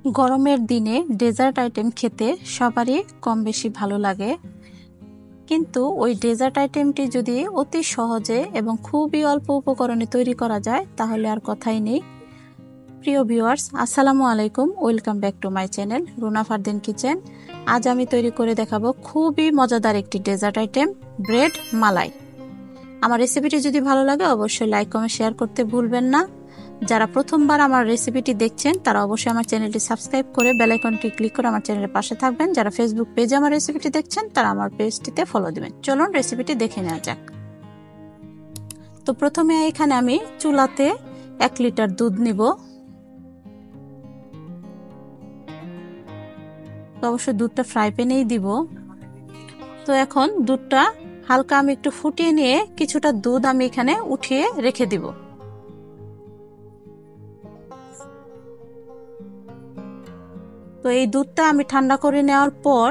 গরমের দিনে dessert item খেতে সবারই কম বেশি ভালো লাগে, কিন্তু ওই ডেজার্ট আইটেমটি যদি অতি সহজে এবং খুবই অল্প উপকরণে তৈরি করা যায় তাহলে আর কথাই নেই। প্রিয় ভিউয়ার্স, আসসালামু আলাইকুম, welcome back to my channel Runa Fardin kitchen. আজ আমি তৈরি করে দেখাবো খুবই মজাদার একটি ডেজার্ট আইটেম, ব্রেড মালাই। আমার রেসিপিটি যদি ভালো লাগে অবশ্যই লাইক কমেন্ট শেয়ার করতে ভুলবেন না। যারা প্রথমবার আমার রেসিপিটি দেখছেন তারা অবশ্যই আমার চ্যানেলটি সাবস্ক্রাইব করে বেল আইকনটি ক্লিক করে আমার চ্যানেলের পাশে থাকবেন। যারা ফেসবুক পেজে আমার রেসিপিটি দেখছেন তারা আমার পেজটিতে ফলো দিবেন। চলুন রেসিপিটি দেখে নেওয়া যাক। তো প্রথমে এখানে আমি চুলাতে 1 লিটার দুধ নিব। তো অবশ্যই দুধটা ফ্রাই প্যানেই দিব। তো এখন দুধটা হালকা আমি একটু ফুটিয়ে নিয়ে কিছুটা দুধ আমি এখানে উঠিয়ে রেখে দিব। তো এই দুধটা আমি ঠান্ডা করে নেওয়ার পর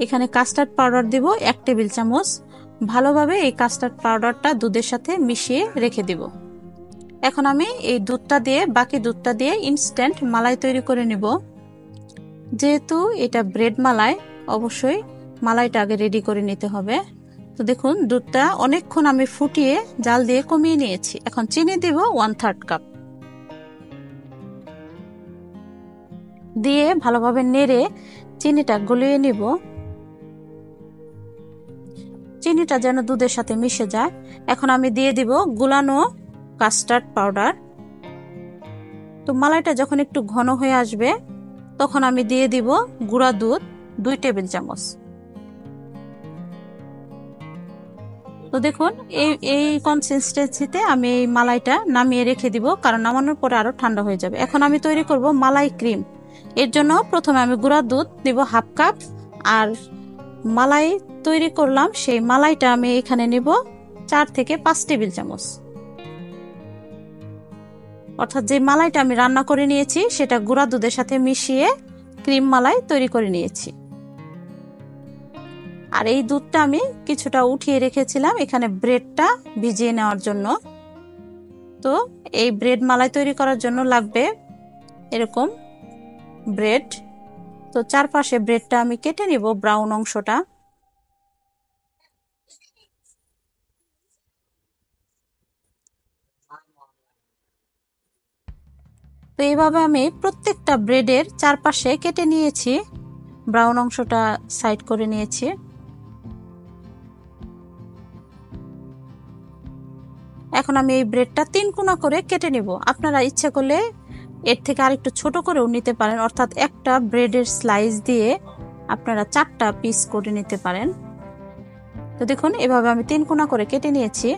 এখানে কাস্টার্ড পাউডার দিব 1 টেবিল চামচ। ভালোভাবে এই কাস্টার্ড পাউডারটা দুধের সাথে মিশিয়ে রেখে দিব। এখন আমি এই দুধটা দিয়ে বাকি দুধটা দিয়ে ইনস্ট্যান্ট মালাই তৈরি করে নিব। যেহেতু এটা ব্রেড মালাই, অবশ্যই মালাইটা আগে রেডি করে নিতে হবে। তো দেখুন দুধটা অনেকক্ষণ আমি ফুটিয়ে জাল দিয়ে কমিয়ে নিয়েছি। এখন চিনি দিব 1/3 কাপ। দিয়ে ভালোভাবে নেড়ে চিনিটা গলিয়ে নিব। চিনিটা যেন দুধের সাথে মিশে যায়। এখন আমি দিয়ে দিব গুলানো কাস্টার্ড পাউডার। তো মালাইটা যখন একটু ঘন হয়ে আসবে তখন আমি দিয়ে দিব গুঁড়া দুধ 2 টেবিল চামচ। তো দেখুন এই কনসিস্টেন্সিতে আমি এই মালাইটা নামিয়ে রেখে দিব, কারণ নামানোর পরে আরো ঠান্ডা হয়ে যাবে। এখন আমি তৈরি করব মালাই ক্রিম। এর জন্য প্রথমে আমি গুঁড়া দুধ দিব 1/2 কাপ, আর মালাই তৈরি করলাম সেই মালাইটা আমি এখানে নিব 4 থেকে 5 টেবিল চামচ। অর্থাৎ যে মালাইটা আমি রান্না করে নিয়েছি সেটা গুঁড়া দুধের সাথে মিশিয়ে ক্রিম মালাই তৈরি করে নিয়েছি। আর এই দুধটা আমি কিছুটা উঠিয়ে রেখেছিলাম এখানে ব্রেডটা ভিজিয়ে নেওয়ার জন্য। তো এই ব্রেড মালাই তৈরি করার জন্য লাগবে এরকম ব্রেড। তো চারপাশে ব্রেডটা আমি কেটে নিব ব্রাউন অংশটা। তো এইভাবে আমি প্রত্যেকটা ব্রেডের চারপাশে কেটে নিয়েছি, ব্রাউন অংশটা সাইড করে নিয়েছি। এখন আমি এই ব্রেডটা 3 কোনা করে কেটে নিব। আপনারা ইচ্ছা করলে এর থেকে আরেকটু ছোট করেও নিতে পারেন, অর্থাৎ একটা ব্রেডের স্লাইস দিয়ে আপনারা 4টা পিস করে নিতে পারেন। তো দেখুন এভাবে আমি 3 কোনা করে কেটে নিয়েছি।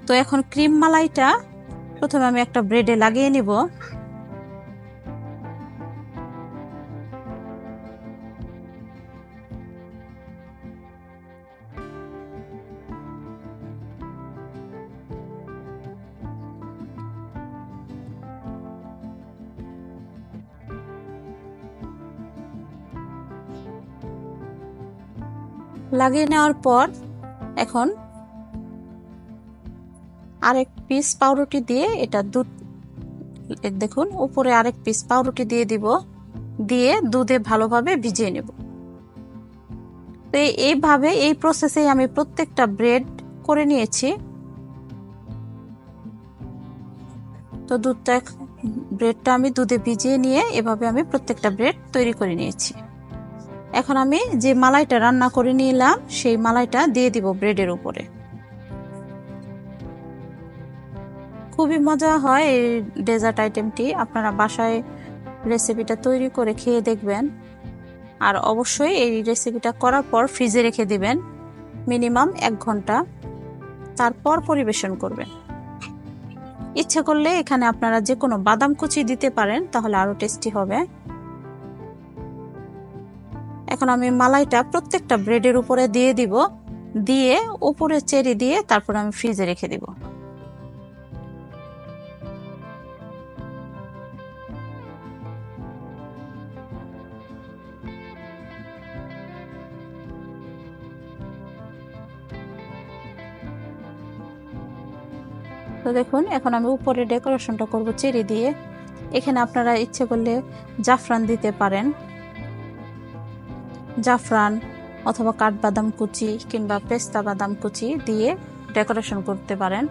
তো এখন ক্রিম মালাইটা প্রথমে আমি একটা ব্রেডে লাগিয়ে নিব। লাগিয়ে নেওয়ার পর এখন আরেক পিস পাউরুটি দিয়ে এটা দুধ, দেখুন উপরে আরেক পিস পাউরুটি দিয়ে দিব, দিয়ে দুধে ভালোভাবে ভিজিয়ে নেব। তো এইভাবে এই প্রসেসে আমি প্রত্যেকটা ব্রেড করে নিয়েছি। তো ব্রেডটা আমি দুধে ভিজিয়ে নিয়ে এভাবে আমি প্রত্যেকটা ব্রেড তৈরি করে নিয়েছি। এখন আমি যে মালাইটা রান্না করে নিলাম সেই মালাইটা দিয়ে দিব ব্রেডের উপরে। খুবই মজা হয় এই ডেজার্ট আইটেমটি। আপনারা বাসায় রেসিপিটা তৈরি করে খেয়ে দেখবেন, আর অবশ্যই এই রেসিপিটা করার পর ফ্রিজে রেখে দিবেন মিনিমাম 1 ঘন্টা, তারপর পরিবেশন করবেন। ইচ্ছে করলে এখানে আপনারা যে কোনো বাদাম কুচি দিতে পারেন, তাহলে আরো টেস্টি হবে। এখন আমি মালাইটা প্রত্যেকটা ব্রেডের উপরে দিয়ে দিব, দিয়ে উপরে চেরি দিয়ে তারপর আমি ফ্রিজে রেখে দিব। তো দেখুন এখন আমি উপরে ডেকোরেশনটা করব চেরি দিয়ে। এখানে আপনারা ইচ্ছে করলে জাফরান দিতে পারেন, জাফরান অথবা কাঠবাদাম কুচি কিংবা পেস্তা বাদাম কুচি দিয়ে ডেকোরেশন করতে পারেন।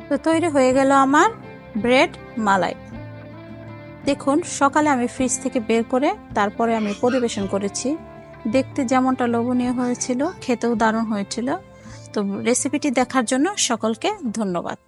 তো তৈরি হয়ে গেল আমার ব্রেড মালাই। দেখুন, সকালে আমি ফ্রিজ থেকে বের করে তারপরে আমি পরিবেশন করেছি। দেখতে যেমনটা লোভনীয় হয়েছিল, খেতেও দারুণ হয়েছিল। তো রেসিপিটি দেখার জন্য সকলকে ধন্যবাদ।